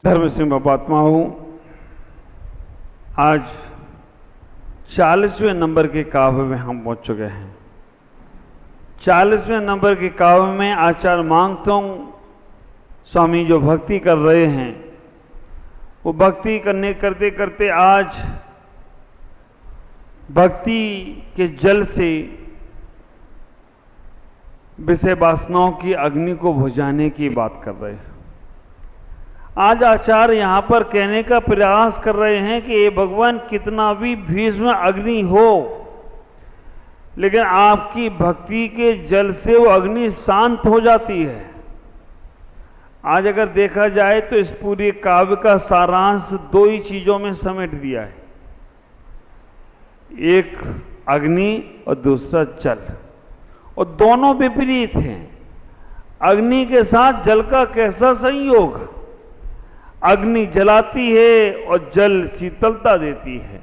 धर्म सिंह बापात्मा हूँ। आज 40वें नंबर के काव्य में हम पहुँच चुके हैं। 40वें नंबर के काव्य में आचार्य मांगतोंग स्वामी जो भक्ति कर रहे हैं, वो भक्ति करते करते आज भक्ति के जल से विषय वासनाओं की अग्नि को बुझाने की बात कर रहे हैं। आज आचार्य यहाँ पर कहने का प्रयास कर रहे हैं कि ये भगवान कितना भी भीष्म अग्नि हो, लेकिन आपकी भक्ति के जल से वो अग्नि शांत हो जाती है। आज अगर देखा जाए तो इस पूरे काव्य का सारांश दो ही चीजों में समेट दिया है, एक अग्नि और दूसरा जल, और दोनों विपरीत हैं। अग्नि के साथ जल का कैसा संयोग? अग्नि जलाती है और जल शीतलता देती है।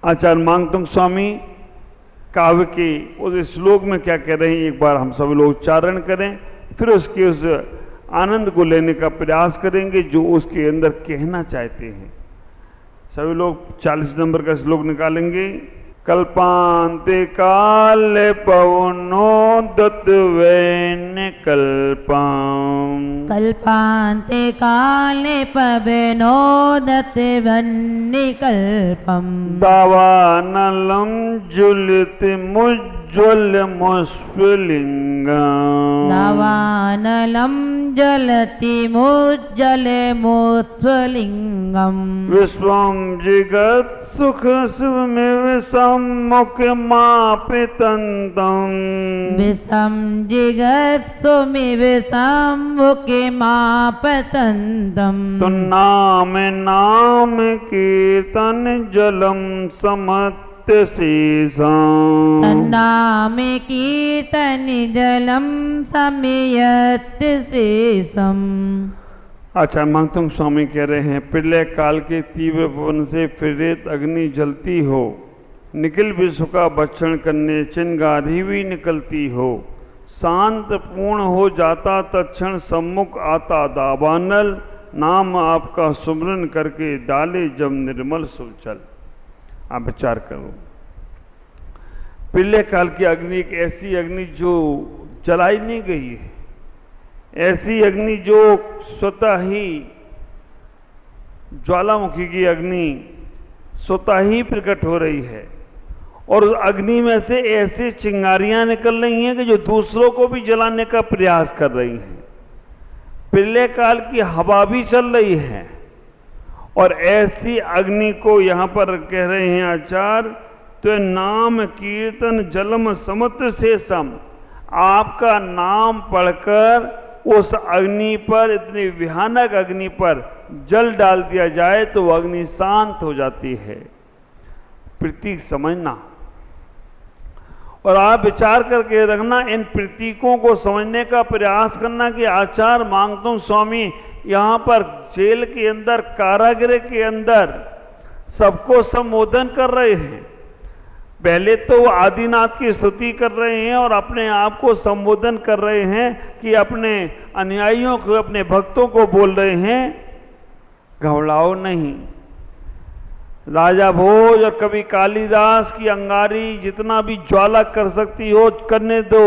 आचार्य मांगतोंग स्वामी काव्य के उस श्लोक में क्या कह रहे हैं, एक बार हम सभी लोग उच्चारण करें, फिर उसके उस आनंद को लेने का प्रयास करेंगे जो उसके अंदर कहना चाहते हैं। सभी लोग 40 नंबर का श्लोक निकालेंगे। कल्पांते काले पवनोदत वैन्य कल्पाम, कल्पांते काले पवनोदत वन्य कल्पम, दावानलम ज्वलित मुज्ज्वल मुस्फुलिंगम, दावानलम ज्वलति मुज्ज्वल मुस्फुलिंगम, विश्वम जगत सुख शिवमेव सम्मुख मापितंतम, विषम जिगत्सुमिव सम्मुखे मापतंतम, नाम नाम कीर्तन जलम समत्य शेषम, तन्नाम कीर्तन जलम समयत शेषम। आचार्य मांगतोंग स्वामी कह रहे हैं, प्रलय काल के तीव्र पवन से प्रेरित अग्नि जलती हो, निखिल विश्व का भक्षण करने चिंगारी भी निकलती हो, शांत पूर्ण हो जाता तत्क्षण सम्मुख आता दावानल, नाम आपका सुमरन करके डाले जब निर्मल सुचल। आप विचार करो, प्रलय काल की अग्नि एक ऐसी अग्नि जो जलाई नहीं गई है, ऐसी अग्नि जो स्वतः ही ज्वालामुखी की अग्नि स्वतः ही प्रकट हो रही है, और उस अग्नि में से ऐसी चिंगारियां निकल रही हैं कि जो दूसरों को भी जलाने का प्रयास कर रही हैं। प्रलय काल की हवा भी चल रही है, और ऐसी अग्नि को यहाँ पर कह रहे हैं आचार्य, तो नाम कीर्तन जलम समत्र से सम, आपका नाम पढ़कर उस अग्नि पर, इतनी भयानक अग्नि पर जल डाल दिया जाए तो वह अग्नि शांत हो जाती है। प्रतीक समझना, और आप विचार करके रखना, इन प्रतीकों को समझने का प्रयास करना कि आचार्य मांगतोंग स्वामी यहाँ पर जेल के अंदर, कारागृह के अंदर सबको संबोधन कर रहे हैं। पहले तो वो आदिनाथ की स्तुति कर रहे हैं और अपने आप को संबोधन कर रहे हैं कि अपने अनुयायियों को, अपने भक्तों को बोल रहे हैं, घबराओ नहीं। राजा भोज और कवि कालिदास की अंगारी जितना भी ज्वाला कर सकती हो करने दो,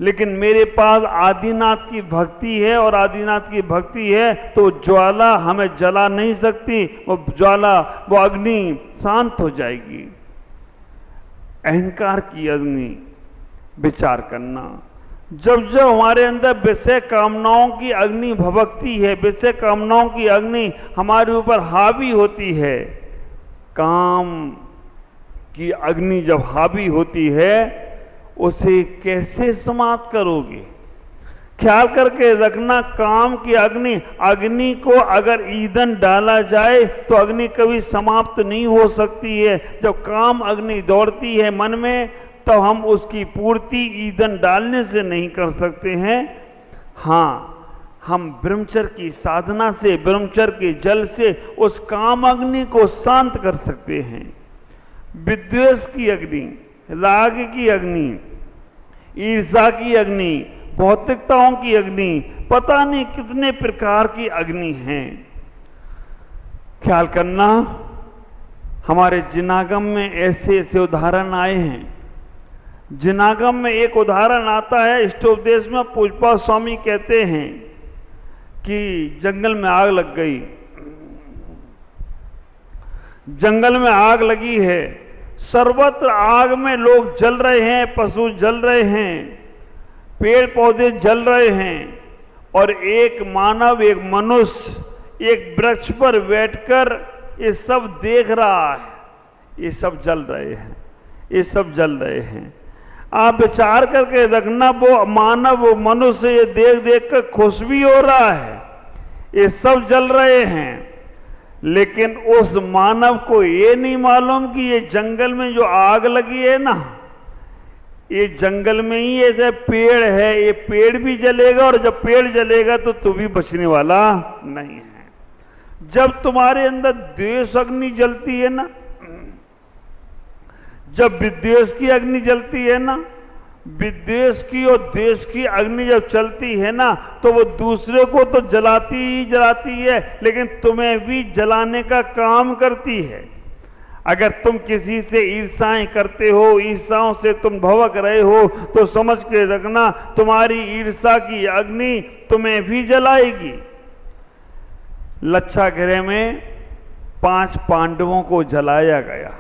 लेकिन मेरे पास आदिनाथ की भक्ति है, और आदिनाथ की भक्ति है तो ज्वाला हमें जला नहीं सकती, वो ज्वाला, वो अग्नि शांत हो जाएगी। अहंकार की अग्नि, विचार करना, जब जब हमारे अंदर विषय कामनाओं की अग्नि भभकती है, विषय कामनाओं की अग्नि हमारे ऊपर हावी होती है, काम की अग्नि जब हावी होती है, उसे कैसे समाप्त करोगे? ख्याल करके रखना, काम की अग्नि, अग्नि को अगर ईंधन डाला जाए तो अग्नि कभी समाप्त नहीं हो सकती है। जब काम अग्नि दौड़ती है मन में, तब हम उसकी पूर्ति ईंधन डालने से नहीं कर सकते हैं। हाँ, हम ब्रह्मचर्य की साधना से, ब्रह्मचर्य के जल से उस काम अग्नि को शांत कर सकते हैं। विद्वेष की अग्नि, राग की अग्नि, ईर्ष्या की अग्नि, भौतिकताओं की अग्नि, पता नहीं कितने प्रकार की अग्नि हैं। ख्याल करना, हमारे जिनागम में ऐसे ऐसे उदाहरण आए हैं। जिनागम में एक उदाहरण आता है, इष्टोपदेश में पूजपा स्वामी कहते हैं कि जंगल में आग लग गई, जंगल में आग लगी है, सर्वत्र आग में लोग जल रहे हैं, पशु जल रहे हैं, पेड़ पौधे जल रहे हैं, और एक मानव, एक मनुष्य एक वृक्ष पर बैठकर ये सब देख रहा है। ये सब जल रहे हैं, ये सब जल रहे हैं। आप विचार करके रखना, वो मानव, वो मनुष्य ये देख देख कर खुश भी हो रहा है, ये सब जल रहे हैं, लेकिन उस मानव को ये नहीं मालूम कि ये जंगल में जो आग लगी है ना, ये जंगल में ही ऐसे पेड़ है, ये पेड़ भी जलेगा, और जब पेड़ जलेगा तो तू भी बचने वाला नहीं है। जब तुम्हारे अंदर द्वेष अग्नि जलती है ना, जब विद्वेष की अग्नि जलती है ना, विद्वेष की और द्वेष की अग्नि जब चलती है ना, तो वो दूसरे को तो जलाती ही जलाती है, लेकिन तुम्हें भी जलाने का काम करती है। अगर तुम किसी से ईर्ष्याएं करते हो, ईर्ष्याओं से तुम भवक रहे हो, तो समझ के रखना तुम्हारी ईर्ष्या की अग्नि तुम्हें भी जलाएगी। लच्छागृह में 5 पांडवों को जलाया गया।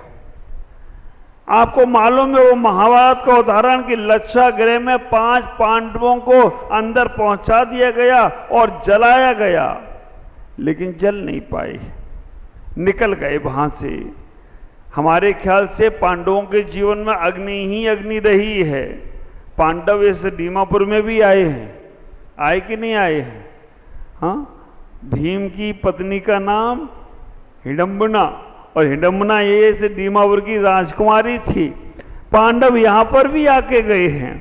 आपको मालूम है वो महाभारत का उदाहरण कि लच्छागृह में 5 पांडवों को अंदर पहुंचा दिया गया और जलाया गया, लेकिन जल नहीं पाए, निकल गए वहां से। हमारे ख्याल से पांडवों के जीवन में अग्नि ही अग्नि रही है। पांडव इस दीमापुर में भी आए हैं, आए कि नहीं आए हैं? हाँ, भीम की पत्नी का नाम हिडम्बना, और हिडम्बना ये से दीमापुर की राजकुमारी थी। पांडव यहां पर भी आके गए हैं।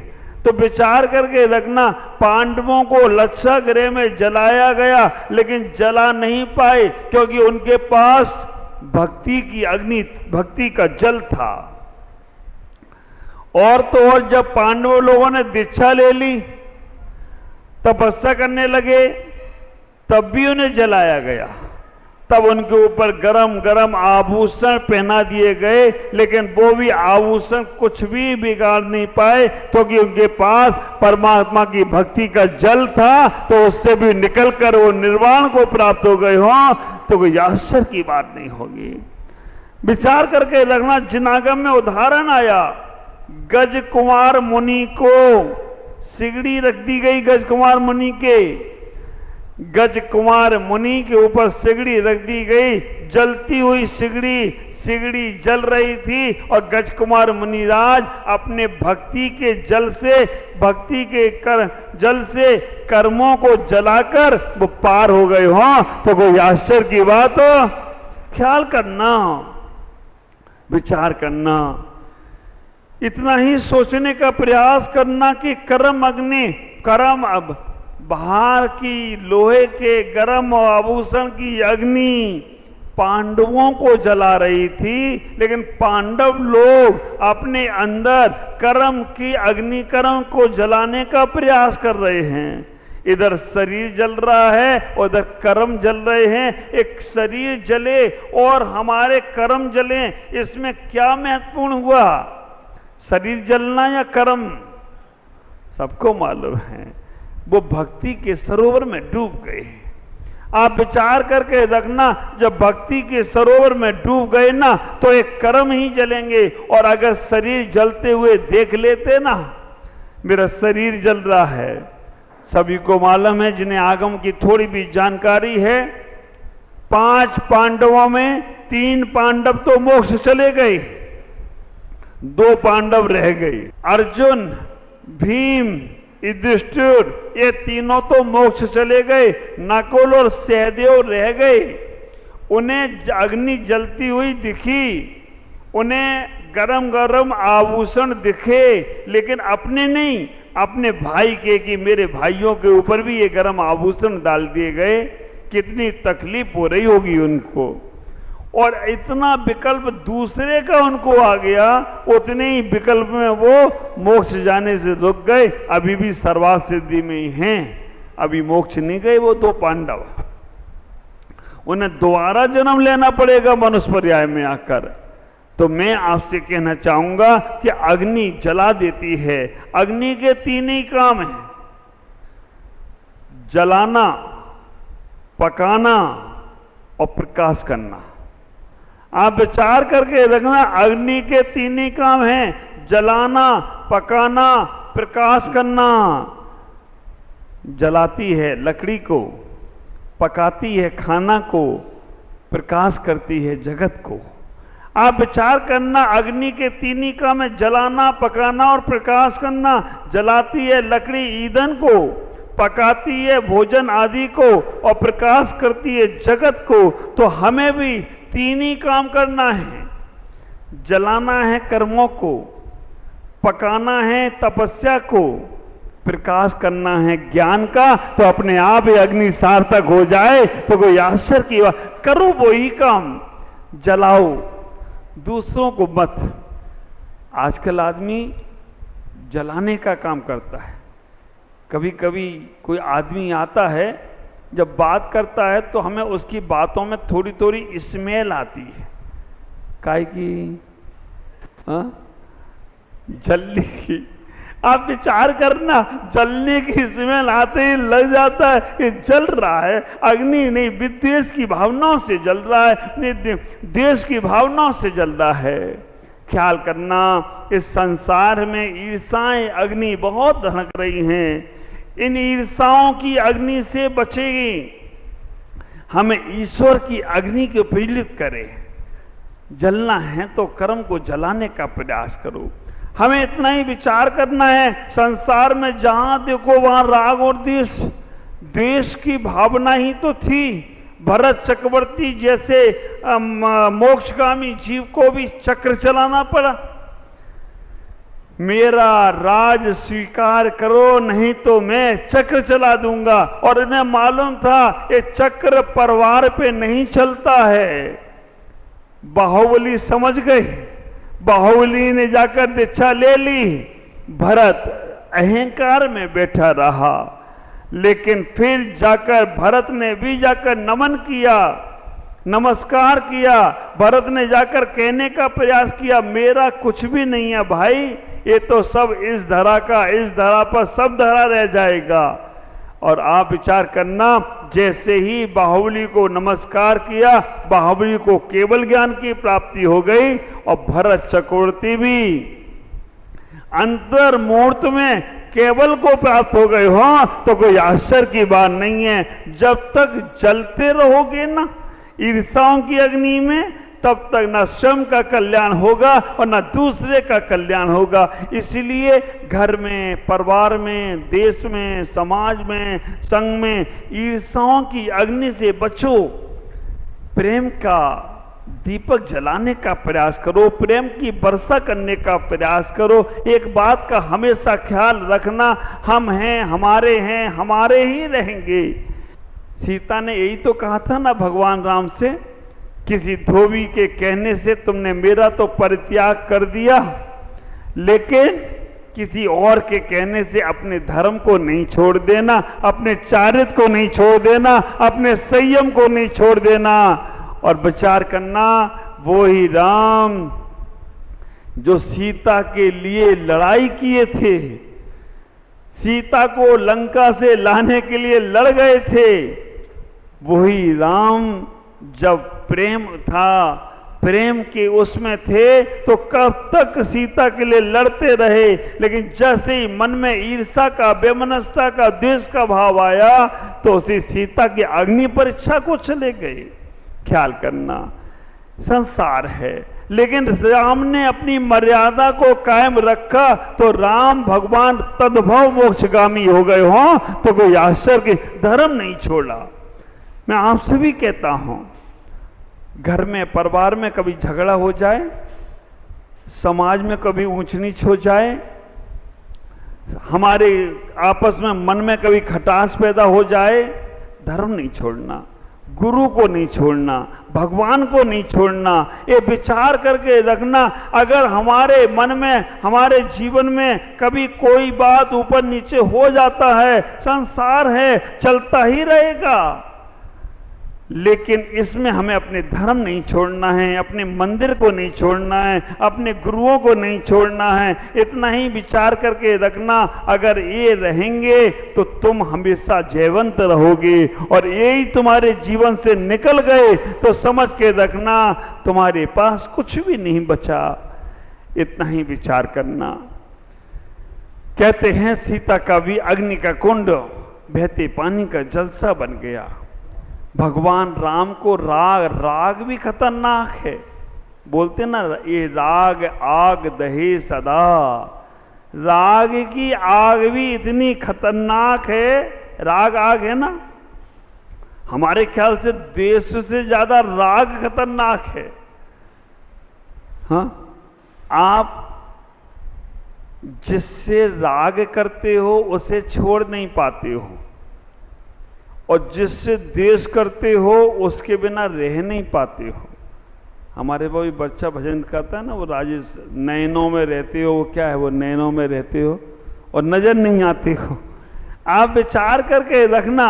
तो विचार करके रखना, पांडवों को लच्छागृह में जलाया गया, लेकिन जला नहीं पाए, क्योंकि उनके पास भक्ति की अग्नि, भक्ति का जल था। और तो और जब पांडव लोगों ने दीक्षा ले ली, तपस्या करने लगे, तब भी उन्हें जलाया गया। तब उनके ऊपर गरम गरम आभूषण पहना दिए गए, लेकिन वो भी आभूषण कुछ भी बिगाड़ नहीं पाए, क्योंकि उनके पास परमात्मा की भक्ति का जल था। तो उससे भी निकलकर वो निर्वाण को प्राप्त हो गए हों, तो कोई आश्चर्य की बात नहीं होगी। विचार करके रखना, जिनागम में उदाहरण आया, गज कुमार मुनि को सिगड़ी रख दी गई। गज कुमार मुनि के, गज कुमार मुनि के ऊपर सिगड़ी रख दी गई। जलती हुई सिगड़ी जल रही थी, और गज कुमार मुनिराज अपने भक्ति के जल से, भक्ति के जल से कर्मों को जलाकर वो पार हो गए हों, तो कोई आश्चर्य की बात हो। ख्याल करना, विचार करना, इतना ही सोचने का प्रयास करना कि कर्म अग्नि, कर्म अब बाहर की लोहे के गरम और आभूषण की अग्नि पांडवों को जला रही थी, लेकिन पांडव लोग अपने अंदर कर्म की अग्नि, कर्म को जलाने का प्रयास कर रहे हैं। इधर शरीर जल रहा है, उधर कर्म जल रहे हैं। एक शरीर जले और हमारे कर्म जले, इसमें क्या महत्वपूर्ण हुआ? शरीर जलना या कर्म? सबको मालूम है वो भक्ति के सरोवर में डूब गए। आप विचार करके रखना, जब भक्ति के सरोवर में डूब गए ना, तो एक कर्म ही जलेंगे। और अगर शरीर जलते हुए देख लेते ना, मेरा शरीर जल रहा है, सभी को मालूम है जिन्हें आगम की थोड़ी भी जानकारी है, 5 पांडवों में 3 पांडव तो मोक्ष चले गए, 2 पांडव रह गए। अर्जुन, भीम, युधिष्ठिर, ये तीनों तो मोक्ष चले गए, नकुल और सहदेव रह गए। उन्हें अग्नि जलती हुई दिखी, उन्हें गरम गरम आभूषण दिखे, लेकिन अपने नहीं, अपने भाई के, कि मेरे भाइयों के ऊपर भी ये गरम आभूषण डाल दिए गए। कितनी तकलीफ हो रही होगी उनको। और इतना विकल्प दूसरे का उनको आ गया, उतने ही विकल्प में वो मोक्ष जाने से रुक गए, अभी भी सर्वार्थ सिद्धि में ही हैं, अभी मोक्ष नहीं गए वो दो पांडव। उन्हें दोबारा जन्म लेना पड़ेगा मनुष्य पर्याय में आकर। तो मैं आपसे कहना चाहूंगा कि अग्नि जला देती है। अग्नि के तीन ही काम हैं, जलाना, पकाना और प्रकाश करना। आप विचार करके रखना, अग्नि के तीन ही काम हैं, जलाना, पकाना, प्रकाश करना। जलाती है लकड़ी को, पकाती है खाना को, प्रकाश करती है जगत को। आप विचार करना, अग्नि के तीन ही काम है, जलाना, पकाना और प्रकाश करना। जलाती है लकड़ी ईंधन को, पकाती है भोजन आदि को और प्रकाश करती है जगत को। तो हमें भी तीन ही काम करना है, जलाना है कर्मों को, पकाना है तपस्या को, प्रकाश करना है ज्ञान का। तो अपने आप ही अग्नि सार्थक हो जाए तो कोई आश्चर्य की बात। करो वही काम, जलाओ, दूसरों को मत। आजकल आदमी जलाने का काम करता है। कभी कभी कोई आदमी आता है, जब बात करता है तो हमें उसकी बातों में थोड़ी थोड़ी स्मेल आती है, काहे की जलने की। आप विचार करना, जलने की स्मेल आते ही लग जाता है कि जल रहा है। अग्नि नहीं, विद्वेष की भावनाओं से जल रहा है, देश की भावनाओं से जल रहा है। ख्याल करना, इस संसार में ईर्षाएं अग्नि बहुत धनक रही हैं। इन ईर्षाओं की अग्नि से बचेगी। हमें ईश्वर की अग्नि को पीड़ित करें। जलना है तो कर्म को जलाने का प्रयास करो। हमें इतना ही विचार करना है, संसार में जहां देखो वहां राग और द्वेष की भावना ही तो थी। भरत चक्रवर्ती जैसे मोक्षगामी जीव को भी चक्र चलाना पड़ा। मेरा राज स्वीकार करो, नहीं तो मैं चक्र चला दूंगा। और इन्हें मालूम था ये चक्र परिवार पे नहीं चलता है। बाहुबली समझ गए, बाहुबली ने जाकर दीक्षा ले ली। भरत अहंकार में बैठा रहा, लेकिन फिर जाकर भरत ने भी जाकर नमन किया, नमस्कार किया। भरत ने जाकर कहने का प्रयास किया, मेरा कुछ भी नहीं है भाई, ये तो सब इस धरा का, इस धरा पर सब धरा रह जाएगा। और आप विचार करना, जैसे ही बाहुबली को नमस्कार किया, बाहुबली को केवल ज्ञान की प्राप्ति हो गई। और भरत चक्रवर्ती भी अंतर मुहूर्त में केवल को प्राप्त हो गए। हाँ, तो कोई आश्चर्य की बात नहीं है। जब तक जलते रहोगे ना ईर्षाओं की अग्नि में, तब तक ना स्वयं का कल्याण होगा और ना दूसरे का कल्याण होगा। इसलिए घर में, परिवार में, देश में, समाज में, संघ में ईर्षाओं की अग्नि से बचो। प्रेम का दीपक जलाने का प्रयास करो, प्रेम की वर्षा करने का प्रयास करो। एक बात का हमेशा ख्याल रखना, हम हैं, हमारे ही रहेंगे। सीता ने यही तो कहा था ना भगवान राम से, किसी धोबी के कहने से तुमने मेरा तो परित्याग कर दिया, लेकिन किसी और के कहने से अपने धर्म को नहीं छोड़ देना, अपने चारित्र को नहीं छोड़ देना, अपने संयम को नहीं छोड़ देना। और विचार करना, वो ही राम जो सीता के लिए लड़ाई किए थे, सीता को लंका से लाने के लिए लड़ गए थे, वही राम जब प्रेम था, प्रेम के उसमें थे, तो कब तक सीता के लिए लड़ते रहे। लेकिन जैसे ही मन में ईर्षा का, बेमनस्ता का, द्वेष का भाव आया, तो उसी सीता की अग्नि परीक्षा को चले गए। ख्याल करना, संसार है, लेकिन राम ने अपनी मर्यादा को कायम रखा, तो राम भगवान तद्भव मोक्षगामी हो गए। हो तो कोई आश्चर्य की, धर्म नहीं छोड़ा। मैं आपसे भी कहता हूं, घर में, परिवार में कभी झगड़ा हो जाए, समाज में कभी ऊंच नीच हो जाए, हमारे आपस में मन में कभी खटास पैदा हो जाए, धर्म नहीं छोड़ना। गुरु को नहीं छोड़ना, भगवान को नहीं छोड़ना। ये विचार करके रखना, अगर हमारे मन में, हमारे जीवन में कभी कोई बात ऊपर नीचे हो जाता है, संसार है, चलता ही रहेगा, लेकिन इसमें हमें अपने धर्म नहीं छोड़ना है, अपने मंदिर को नहीं छोड़ना है, अपने गुरुओं को नहीं छोड़ना है। इतना ही विचार करके रखना, अगर ये रहेंगे तो तुम हमेशा जयवंत रहोगे, और यही तुम्हारे जीवन से निकल गए तो समझ के रखना तुम्हारे पास कुछ भी नहीं बचा। इतना ही विचार करना। कहते हैं सीता का भी अग्नि का कुंड बहते पानी का जलसा बन गया। भगवान राम को राग भी खतरनाक है। बोलते ना, ये राग आग दहे सदा। राग की आग भी इतनी खतरनाक है। राग आग है ना, हमारे ख्याल से देश से ज्यादा राग खतरनाक है। हाँ, आप जिससे राग करते हो उसे छोड़ नहीं पाते हो, और जिससे द्वेष करते हो उसके बिना रह नहीं पाते हो। हमारे भाई बच्चा भजन करता है ना, वो राजेश, नैनों में रहते हो, वो क्या है, वो नैनों में रहते हो और नजर नहीं आते हो। आप विचार करके रखना,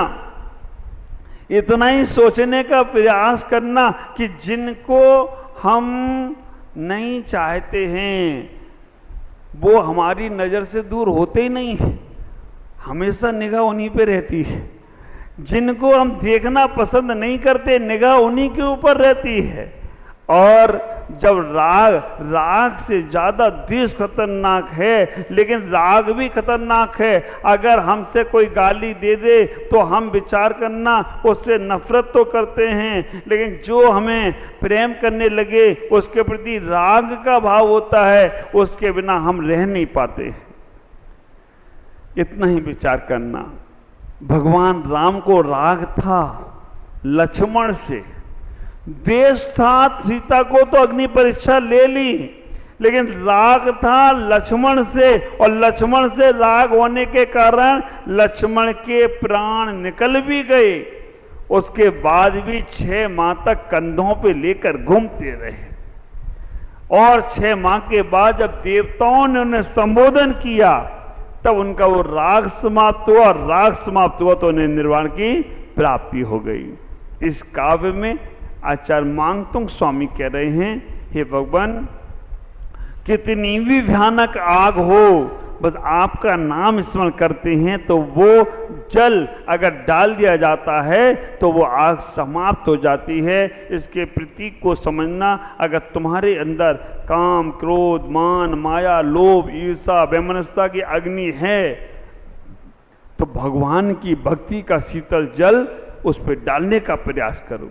इतना ही सोचने का प्रयास करना कि जिनको हम नहीं चाहते हैं वो हमारी नजर से दूर होते ही नहीं है, हमेशा निगाह उन्हीं पे रहती है। जिनको हम देखना पसंद नहीं करते, निगाह उन्हीं के ऊपर रहती है। और जब राग से ज्यादा द्वेष खतरनाक है, लेकिन राग भी खतरनाक है। अगर हमसे कोई गाली दे दे तो हम विचार करना उससे नफरत तो करते हैं, लेकिन जो हमें प्रेम करने लगे उसके प्रति राग का भाव होता है, उसके बिना हम रह नहीं पाते। इतना ही विचार करना। भगवान राम को राग था लक्ष्मण से, द्वेष था सीता को तो अग्नि परीक्षा ले ली, लेकिन राग था लक्ष्मण से, और लक्ष्मण से राग होने के कारण लक्ष्मण के प्राण निकल भी गए। उसके बाद भी 6 माह तक कंधों पे लेकर घूमते रहे, और 6 माह के बाद जब देवताओं ने उन्हें संबोधन किया तब उनका वो राग समाप्त हुआ, और राग समाप्त हुआ तो उन्हें निर्वाण की प्राप्ति हो गई। इस काव्य में आचार्य मांगतुंग स्वामी कह रहे हैं, हे भगवान, कितनी भी भयानक आग हो, बस आपका नाम स्मरण करते हैं तो वो जल अगर डाल दिया जाता है तो वो आग समाप्त हो जाती है। इसके प्रतीक को समझना, अगर तुम्हारे अंदर काम, क्रोध, मान, माया, लोभ, ईर्षा, वैमनस्यता की अग्नि है तो भगवान की भक्ति का शीतल जल उस पर डालने का प्रयास करो।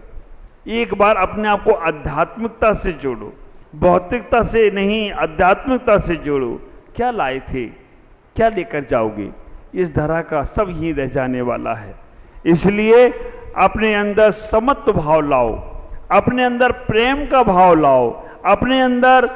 एक बार अपने आप को आध्यात्मिकता से जोड़ो, भौतिकता से नहीं, आध्यात्मिकता से जोड़ो। क्या लाए थे, क्या लेकर जाओगे? इस धरा का सब ही रह जाने वाला है। इसलिए अपने अंदर समत्व भाव लाओ, अपने अंदर प्रेम का भाव लाओ, अपने अंदर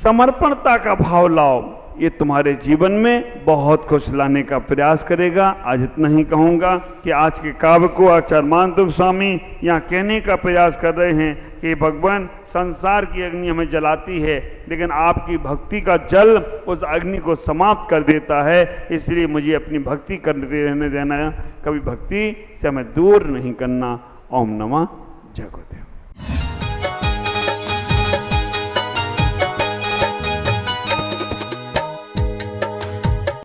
समर्पणता का भाव लाओ। ये तुम्हारे जीवन में बहुत कुछ लाने का प्रयास करेगा। आज इतना ही कहूँगा कि आज के काव्य को आचार्य मांगतुंग स्वामी यहाँ कहने का प्रयास कर रहे हैं कि भगवान संसार की अग्नि हमें जलाती है, लेकिन आपकी भक्ति का जल उस अग्नि को समाप्त कर देता है। इसलिए मुझे अपनी भक्ति करते रहने देना, कभी भक्ति से हमें दूर नहीं करना। ओम नमः जगन्नाथ।